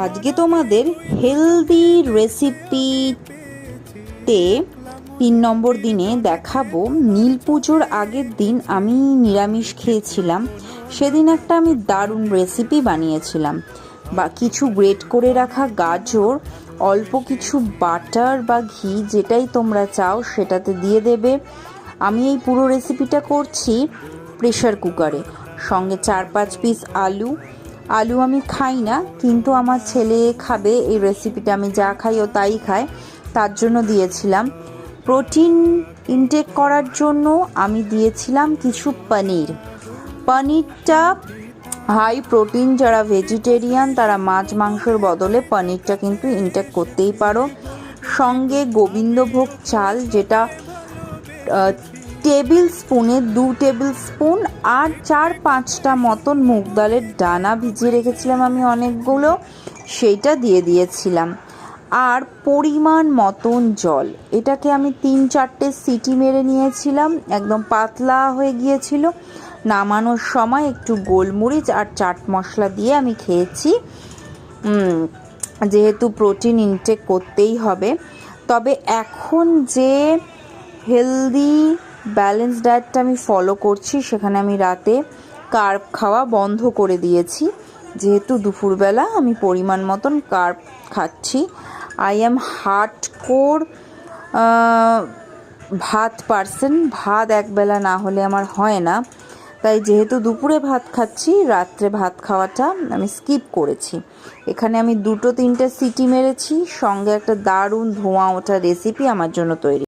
আজকে তোমাদের হেলদি রেসিপিতে 3 নম্বর দিনে দেখাবো। নীল পুজোর আগের দিন আমি নিরামিষ খেয়েছিলাম, সেদিন একটা আমি দারুণ রেসিপি বানিয়েছিলাম। বা কিছু গ্রেট করে রাখা গাজর, অল্প কিছু বাটার বা ঘি, যেটাই তোমরা চাও সেটাতে দিয়ে দেবে। আমি এই পুরো রেসিপিটা করছি প্রেশার কুকারে। সঙ্গে 4-5 পিস আলু আমি খাই না, কিন্তু আমার ছেলে খাবে এই রেসিপিটা, আমি যা খাই ও তাই খায়, তার জন্য দিয়েছিলাম। প্রোটিন ইনটেক করার জন্য আমি দিয়েছিলাম কিছু পনিরটা হাই প্রোটিন। যারা ভেজিটেরিয়ান তারা মাছ মাংসের বদলে পনিরটা কিন্তু ইনটেক করতেই পারো। সঙ্গে গোবিন্দভোগ চাল, যেটা টেবিল স্পুনে 2 টেবিল স্পুন, আর 4-5টা মতন মুগ ডালের দানা ভিজিয়ে রেখেছিলাম আমি অনেকগুলো, সেইটা দিয়ে দিয়েছিলাম। আর পরিমাণ মতন জল। এটাকে আমি 3-4টে সিটি মেরে নিয়েছিলাম, একদম পাতলা হয়ে গিয়েছিল। নামানোর সময় একটু গোলমরিচ আর চাট মশলা দিয়ে আমি খেয়েছি, যেহেতু প্রোটিন ইনটেক করতেই হবে। তবে এখন যে হেলদি ব্যালেন্স ডায়েটটা আমি ফলো করছি, সেখানে আমি রাতে কার্ব খাওয়া বন্ধ করে দিয়েছি, যেহেতু দুপুরবেলা আমি পরিমাণ মতন কার্ব খাচ্ছি। আই এম হার্ডকোর ভাত পার্সন, ভাত একবেলা না হলে আমার হয় না। তাই যেহেতু দুপুরে ভাত খাচ্ছি, রাত্রে ভাত খাওয়াটা আমি স্কিপ করেছি। এখানে আমি 2-3টে সিটি মেরেছি, সঙ্গে একটা দারুণ ধোঁয়া ওঠা রেসিপি আমার জন্য তৈরি।